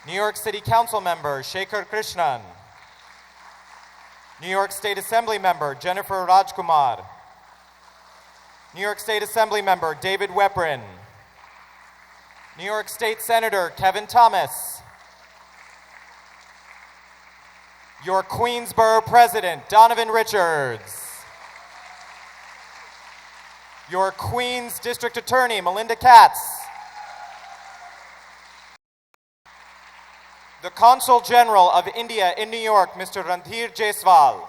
New York City Council Member Shekhar Krishnan. New York State Assembly Member Jennifer Rajkumar. New York State Assembly Member David Weprin. New York State Senator Kevin Thomas. Your Queensborough President Donovan Richards. Your Queens District Attorney Melinda Katz. The Consul General of India in New York, Mr. Randhir Jaiswal.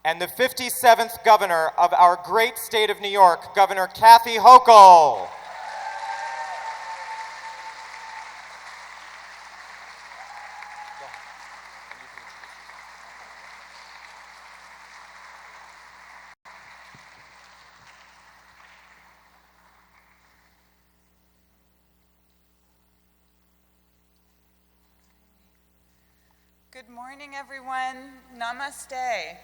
And the 57th Governor of our great state of New York, Governor Kathy Hochul. Good morning, everyone. Namaste.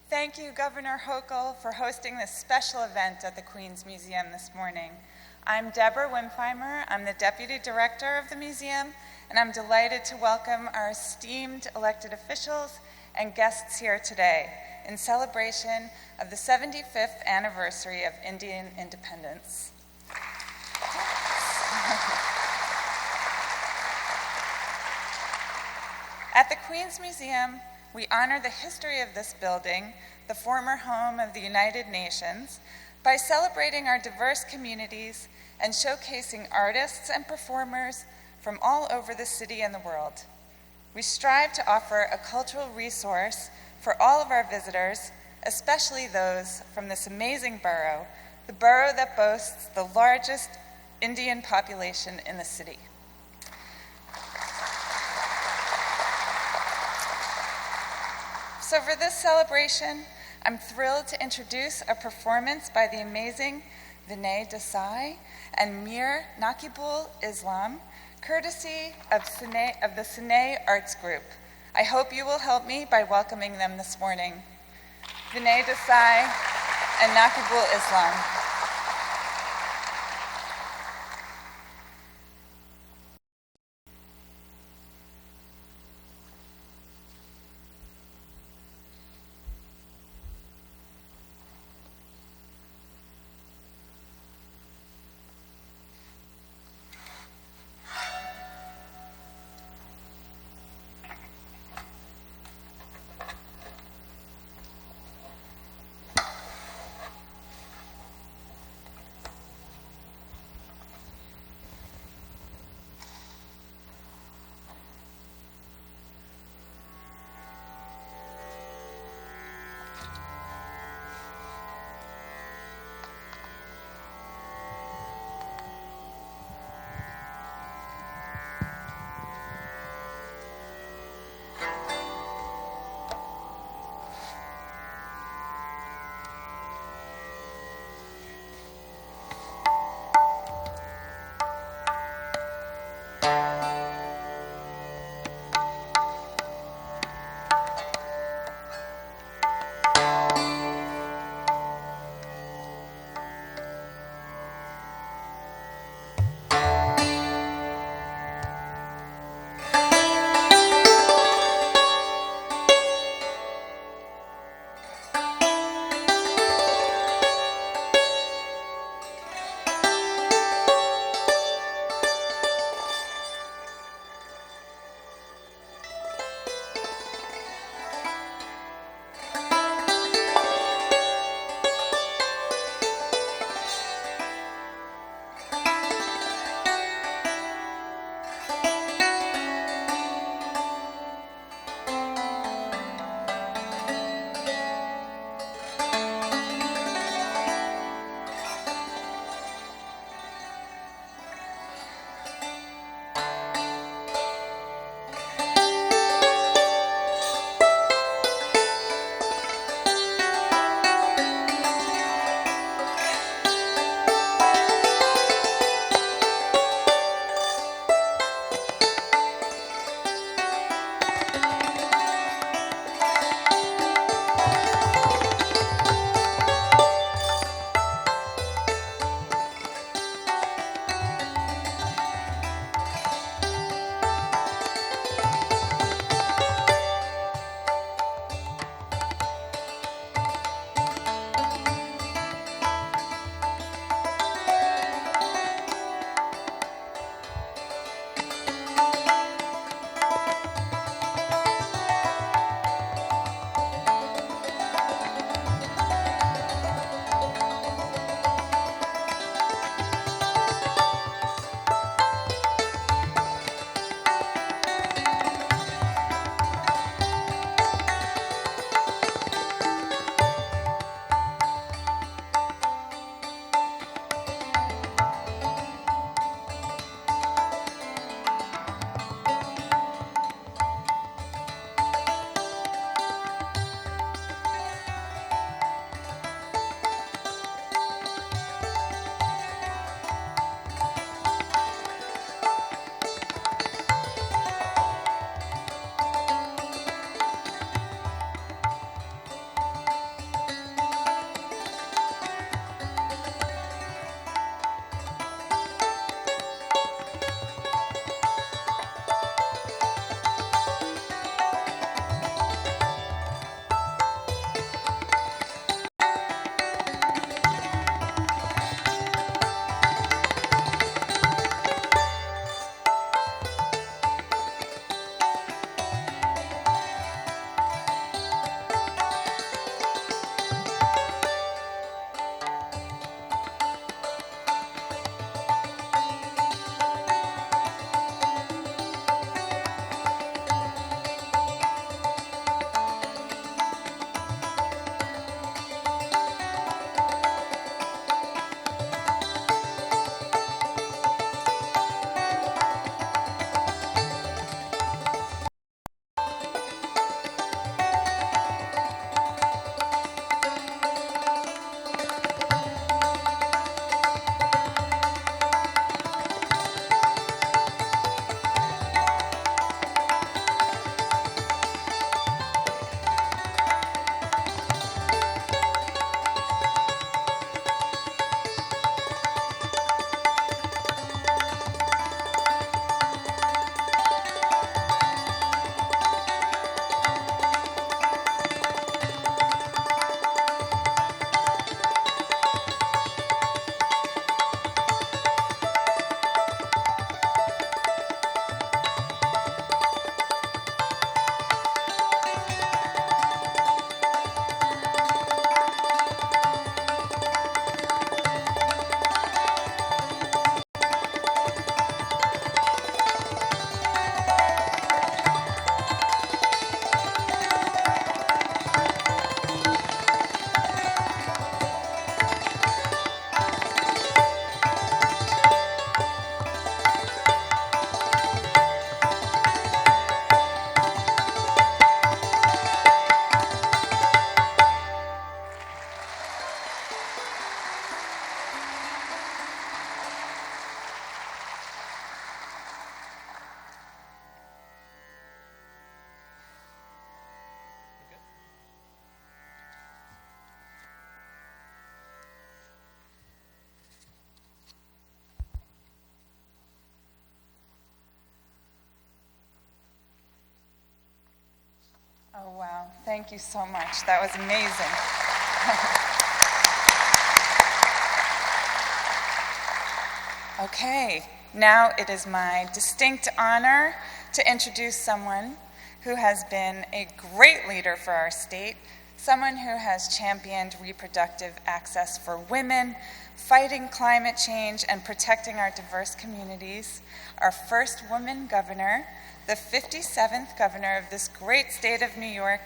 Thank you, Governor Hochul, for hosting this special event at the Queens Museum this morning. I'm Deborah Wimpheimer. I'm the Deputy Director of the museum, and I'm delighted to welcome our esteemed elected officials and guests here today in celebration of the 75th anniversary of Indian independence. At the Queens Museum, we honor the history of this building, the former home of the United Nations, by celebrating our diverse communities and showcasing artists and performers from all over the city and the world. We strive to offer a cultural resource for all of our visitors, especially those from this amazing borough, the borough that boasts the largest Indian population in the city. So for this celebration, I'm thrilled to introduce a performance by the amazing Vinay Desai and Mir Nakibul Islam, courtesy of the Sine Arts Group. I hope you will help me by welcoming them this morning. Vinay Desai and Nakibul Islam. Oh, wow. Thank you so much. That was amazing. Okay, now it is my distinct honor to introduce someone who has been a great leader for our state, someone who has championed reproductive access for women, fighting climate change, and protecting our diverse communities, our first woman governor, the 57th governor of this great state of New York,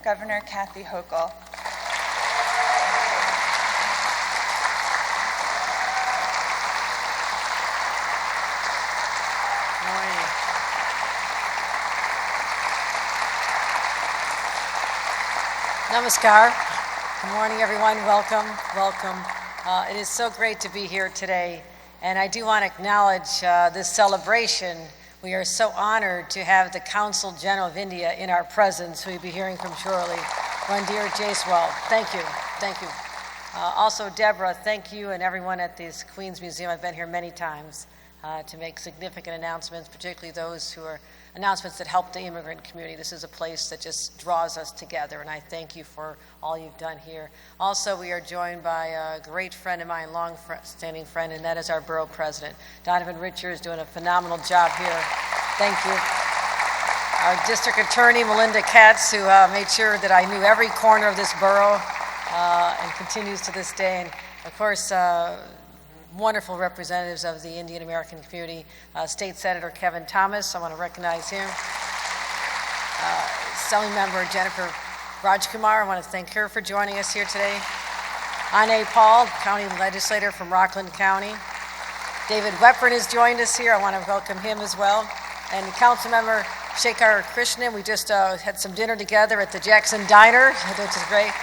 Governor Kathy Hochul. Namaskar. Good morning, everyone. Welcome, welcome. It is so great to be here today, and I do want to acknowledge this celebration. We are so honored to have the Consul General of India in our presence, who you'll be hearing from shortly, Randir Jaiswal. Thank you, thank you. Also, Deborah, thank you and everyone at this Queens Museum. I've been here many times to make significant announcements, particularly those who are announcements that help the immigrant community. This is a place that just draws us together, and I thank you for all you've done here. Also, we are joined by a great friend of mine, long-standing friend, and that is our borough president. Donovan Richards doing a phenomenal job here. Thank you. Our district attorney, Melinda Katz, who made sure that I knew every corner of this borough and continues to this day. And of course, wonderful representatives of the Indian American community. State Senator Kevin Thomas, I want to recognize him. Assembly Member Jennifer Rajkumar, I want to thank her for joining us here today. Ane Paul, County Legislator from Rockland County. David Weprin has joined us here. I want to welcome him as well. And Council Member Shekhar Krishnan, we just had some dinner together at the Jackson Diner, which is great.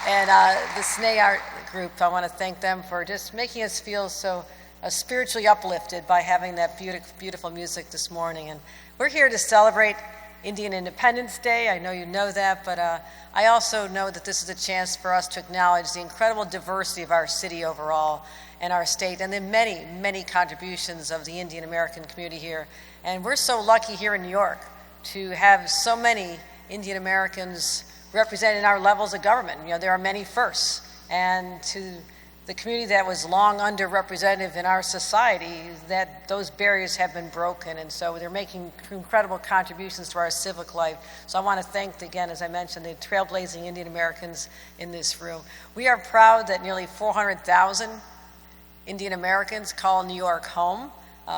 And the Sneh Art Group, I want to thank them for just making us feel so spiritually uplifted by having that beautiful music this morning. And we're here to celebrate Indian Independence Day. I know you know that, but I also know that this is a chance for us to acknowledge the incredible diversity of our city overall and our state, and the many, many contributions of the Indian American community here. And we're so lucky here in New York to have so many Indian Americans represented in our levels of government. You know, there are many firsts. And to the community that was long underrepresented in our society, that those barriers have been broken, and so they're making incredible contributions to our civic life. So I want to thank, again, as I mentioned, the trailblazing Indian Americans in this room. We are proud that nearly 400,000 Indian Americans call New York home.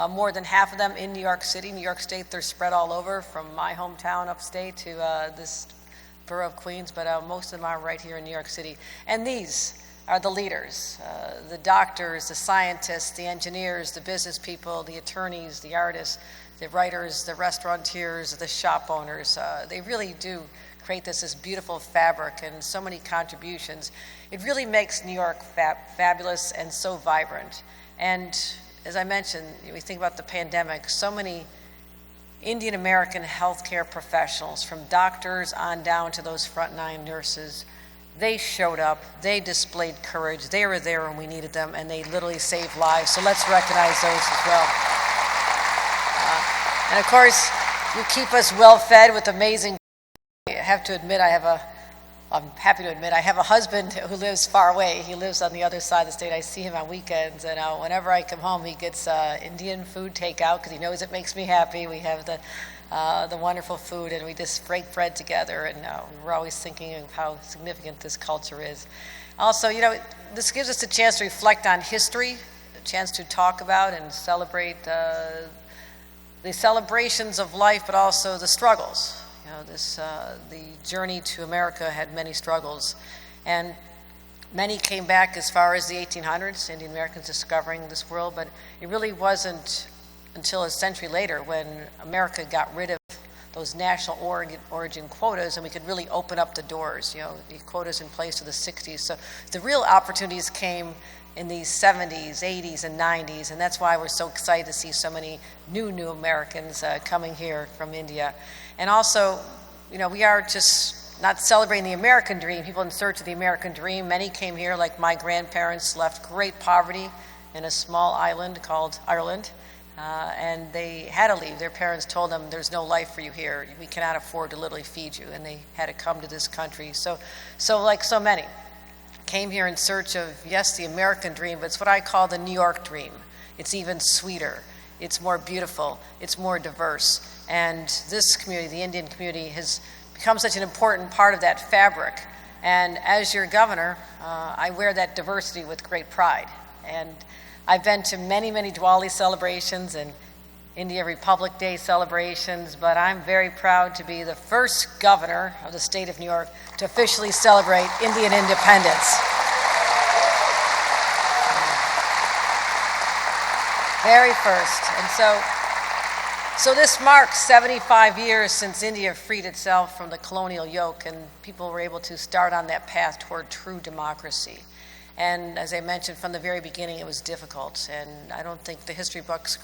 More than half of them in New York City, New York State. They're spread all over, from my hometown upstate to this borough of Queens, but most of them are right here in New York City. And these are the leaders, the doctors, the scientists, the engineers, the business people, the attorneys, the artists, the writers, the restaurateurs, the shop owners. They really do create this beautiful fabric and so many contributions. It really makes New York fabulous and so vibrant. And as I mentioned, we think about the pandemic, so many Indian American healthcare professionals, from doctors on down to those frontline nurses, they showed up, they displayed courage, they were there when we needed them, and they literally saved lives. So let's recognize those as well. And of course, you keep us well fed with amazing. I have to admit, I'm happy to admit, I have a husband who lives far away. He lives on the other side of the state. I see him on weekends, and whenever I come home, he gets Indian food takeout because he knows it makes me happy. We have the wonderful food, and we just break bread together, and we're always thinking of how significant this culture is. Also, you know, this gives us a chance to reflect on history, a chance to talk about and celebrate the celebrations of life, but also the struggles. You know, the journey to America had many struggles, and many came back as far as the 1800s, Indian Americans discovering this world, but it really wasn't until a century later when America got rid of those national origin quotas, and we could really open up the doors. You know, the quotas in place to the 60s. So the real opportunities came in the 70s, 80s, and 90s, and that's why we're so excited to see so many new Americans coming here from India. And also, you know, we are just not celebrating the American dream, people in search of the American dream. Many came here, like my grandparents, left great poverty in a small island called Ireland, and they had to leave. Their parents told them, there's no life for you here. We cannot afford to literally feed you, and they had to come to this country. So like so many, came here in search of, yes, the American dream, but it's what I call the New York dream. It's even sweeter. It's more beautiful. It's more diverse. And this community, the Indian community, has become such an important part of that fabric. And as your governor, I wear that diversity with great pride. And I've been to many, many Diwali celebrations and India Republic Day celebrations, but I'm very proud to be the first governor of the state of New York to officially celebrate Indian independence. Very first. And so this marks 75 years since India freed itself from the colonial yoke, and people were able to start on that path toward true democracy. And as I mentioned from the very beginning, it was difficult, and I don't think the history books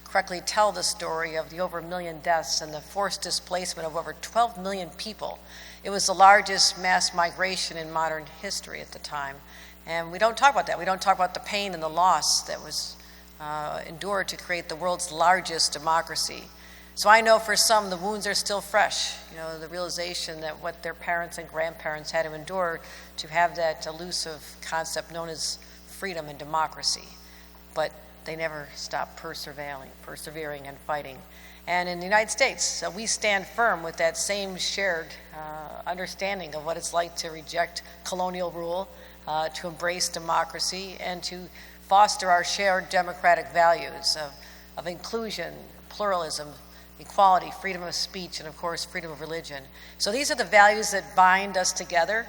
correctly tell the story of the over 1 million deaths and the forced displacement of over 12 million people. It was the largest mass migration in modern history at the time. And we don't talk about that. We don't talk about the pain and the loss that was endured to create the world's largest democracy. So I know for some the wounds are still fresh, the realization that what their parents and grandparents had to endure to have that elusive concept known as freedom and democracy. But they never stopped persevering and fighting. And in the United States, we stand firm with that same shared understanding of what it's like to reject colonial rule, to embrace democracy, and to foster our shared democratic values of inclusion, pluralism, equality, freedom of speech, and of course, freedom of religion. So these are the values that bind us together.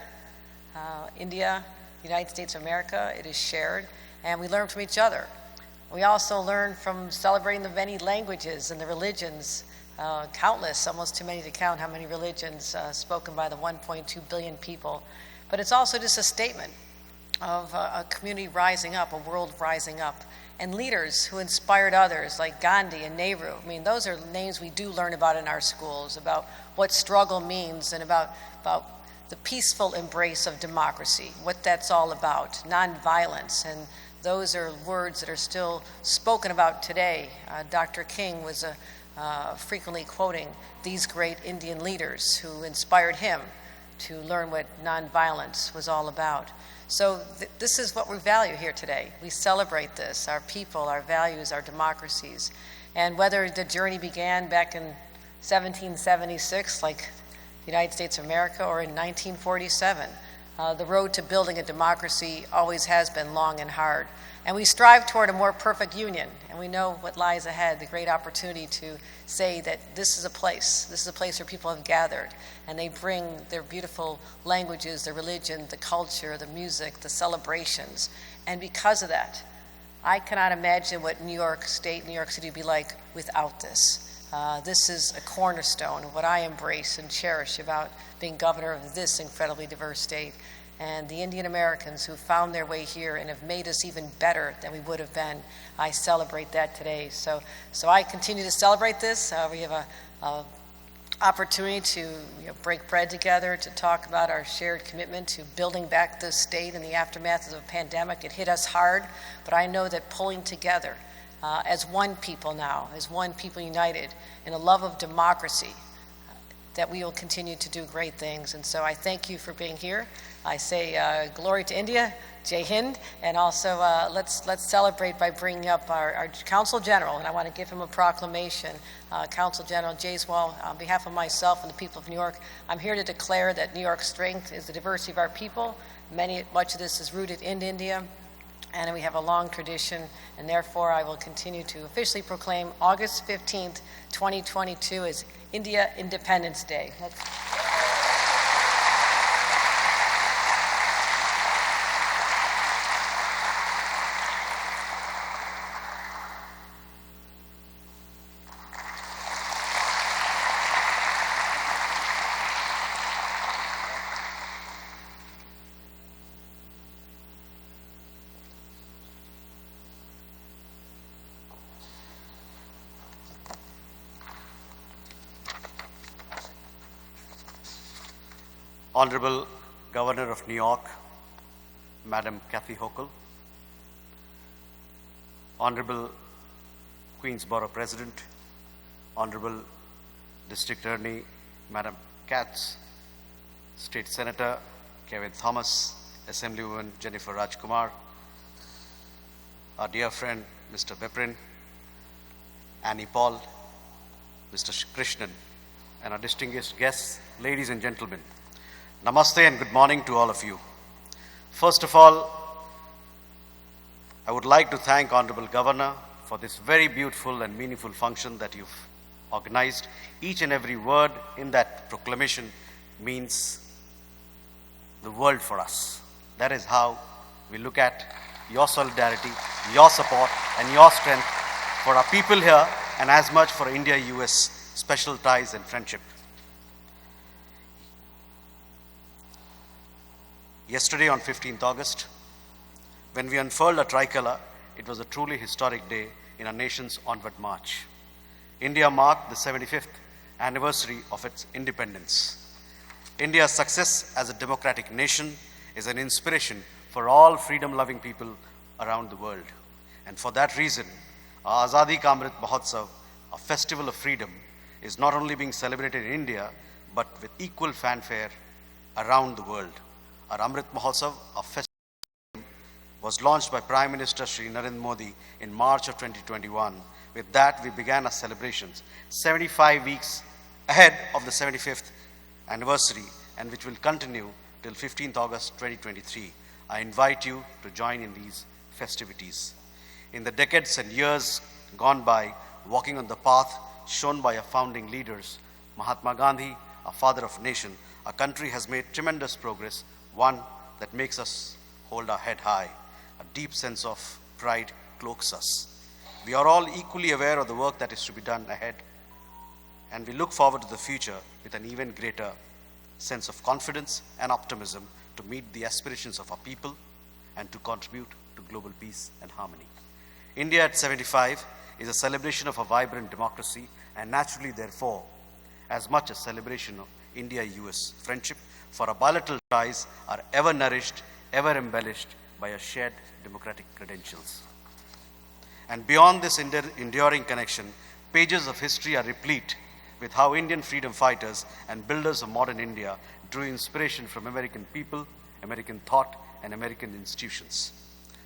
India, United States of America, it is shared, and we learn from each other. We also learn from celebrating the many languages and the religions, countless, almost too many to count how many religions spoken by the 1.2 billion people. But it's also just a statement of a community rising up, a world rising up, and leaders who inspired others like Gandhi and Nehru. I mean, those are names we do learn about in our schools, about what struggle means and about the peaceful embrace of democracy, what that's all about, nonviolence. And those are words that are still spoken about today. Dr. King was frequently quoting these great Indian leaders who inspired him to learn what nonviolence was all about. So this is what we value here today. We celebrate this, our people, our values, our democracies. And whether the journey began back in 1776, like the United States of America, or in 1947, the road to building a democracy always has been long and hard. And we strive toward a more perfect union, and we know what lies ahead, the great opportunity to say that this is a place where people have gathered, and they bring their beautiful languages, their religion, the culture, the music, the celebrations. And because of that, I cannot imagine what New York State, New York City would be like without this. This is a cornerstone of what I embrace and cherish about being governor of this incredibly diverse state. And the Indian Americans who found their way here and have made us even better than we would have been, I celebrate that today. So I continue to celebrate this. We have a opportunity to break bread together, to talk about our shared commitment to building back this state in the aftermath of the pandemic. It hit us hard, but I know that pulling together as one people now, as one people united in a love of democracy, that we will continue to do great things. And so I thank you for being here. I say glory to India, Jai Hind, and also let's celebrate by bringing up our Consul General, and I want to give him a proclamation. Consul General Jaiswal, on behalf of myself and the people of New York, I'm here to declare that New York's strength is the diversity of our people. Much of this is rooted in India, and we have a long tradition, and therefore I will continue to officially proclaim August 15th, 2022 as India Independence Day. Honorable Governor of New York, Madam Kathy Hochul, Honorable Queensborough President, Honorable District Attorney, Madam Katz, State Senator Kevin Thomas, Assemblywoman Jennifer Rajkumar, our dear friend Mr. Viprin, Annie Paul, Mr. Krishnan, and our distinguished guests, ladies and gentlemen. Namaste and good morning to all of you. First of all, I would like to thank Honorable Governor for this very beautiful and meaningful function that you've organized. Each and every word in that proclamation means the world for us. That is how we look at your solidarity, your support, and your strength for our people here, and as much for India-US special ties and friendship. Yesterday on 15th August, when we unfurled a tricolor, it was a truly historic day in our nation's onward march. India marked the 75th anniversary of its independence. India's success as a democratic nation is an inspiration for all freedom-loving people around the world. And for that reason, our Azadi Ka Amrit Mahotsav, a festival of freedom, is not only being celebrated in India, but with equal fanfare around the world. Our Amrit Mahotsav, a festival, was launched by Prime Minister Shri Narendra Modi in March of 2021. With that, we began our celebrations 75 weeks ahead of the 75th anniversary, and which will continue till 15th August 2023. I invite you to join in these festivities. In the decades and years gone by, walking on the path shown by our founding leaders, Mahatma Gandhi, our father of nation, our country has made tremendous progress, one that makes us hold our head high. A deep sense of pride cloaks us. We are all equally aware of the work that is to be done ahead, and we look forward to the future with an even greater sense of confidence and optimism to meet the aspirations of our people and to contribute to global peace and harmony. India at 75 is a celebration of a vibrant democracy, and naturally, therefore, as much a celebration of India-US friendship, for our bilateral ties are ever nourished, ever embellished by a shared democratic credentials. And beyond this enduring connection, pages of history are replete with how Indian freedom fighters and builders of modern India drew inspiration from American people, American thought, and American institutions.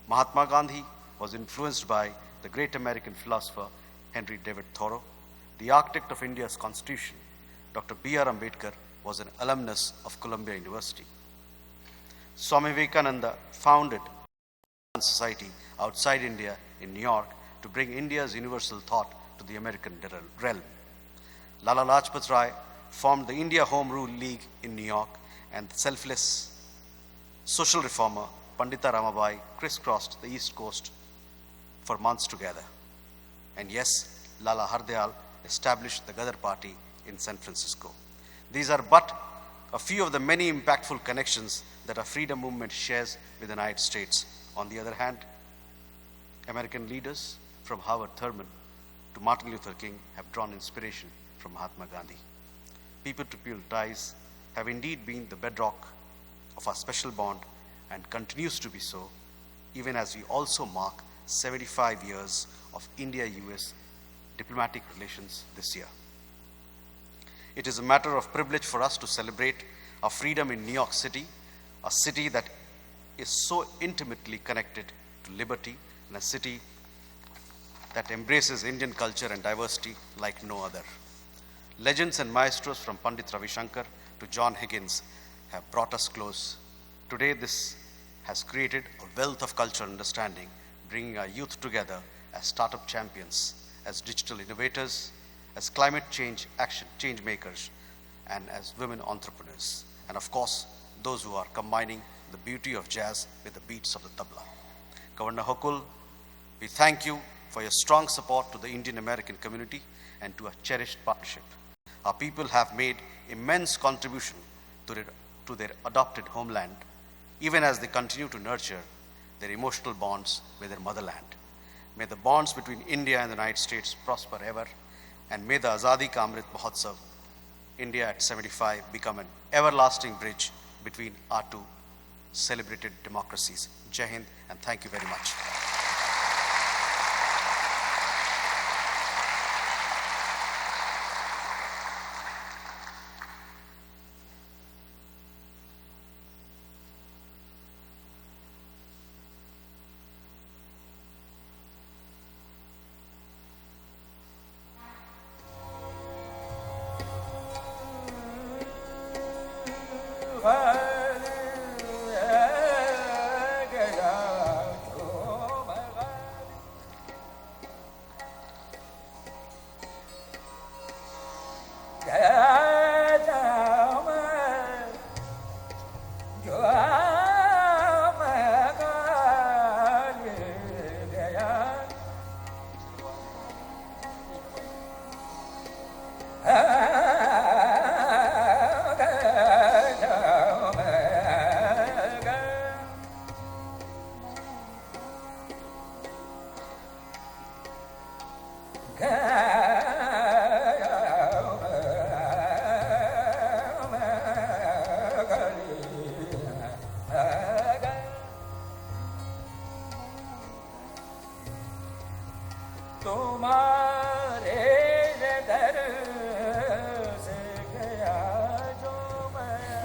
Mahatma Gandhi was influenced by the great American philosopher Henry David Thoreau. The architect of India's constitution, Dr. B.R. Ambedkar, was an alumnus of Columbia University. Swami Vivekananda founded a society outside India in New York to bring India's universal thought to the American realm. Lala Lajpat Rai formed the India Home Rule League in New York, and the selfless social reformer Pandita Ramabai crisscrossed the East Coast for months together. And yes, Lala Hardayal established the Gadar Party in San Francisco. These are but a few of the many impactful connections that our freedom movement shares with the United States. On the other hand, American leaders from Howard Thurman to Martin Luther King have drawn inspiration from Mahatma Gandhi. People-to-people ties have indeed been the bedrock of our special bond and continues to be so, even as we also mark 75 years of India-US diplomatic relations this year. It is a matter of privilege for us to celebrate our freedom in New York City, a city that is so intimately connected to liberty, and a city that embraces Indian culture and diversity like no other. Legends and maestros from Pandit Ravi Shankar to John Higgins have brought us close. Today, this has created a wealth of cultural understanding, bringing our youth together as startup champions, as digital innovators, as climate change makers, and as women entrepreneurs. And of course, those who are combining the beauty of jazz with the beats of the tabla. Governor Hochul, we thank you for your strong support to the Indian American community and to a cherished partnership. Our people have made immense contribution to their adopted homeland, even as they continue to nurture their emotional bonds with their motherland. May the bonds between India and the United States prosper ever, and may the Azadi Ka Amrit Mahotsav, India at 75, become an everlasting bridge between our two celebrated democracies. Jai Hind, and thank you very much.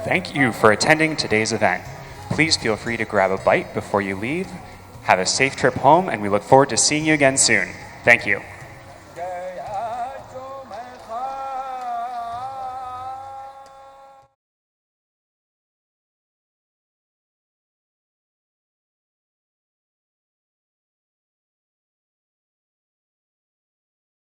Thank you for attending today's event. Please feel free to grab a bite before you leave. Have a safe trip home, and we look forward to seeing you again soon. Thank you.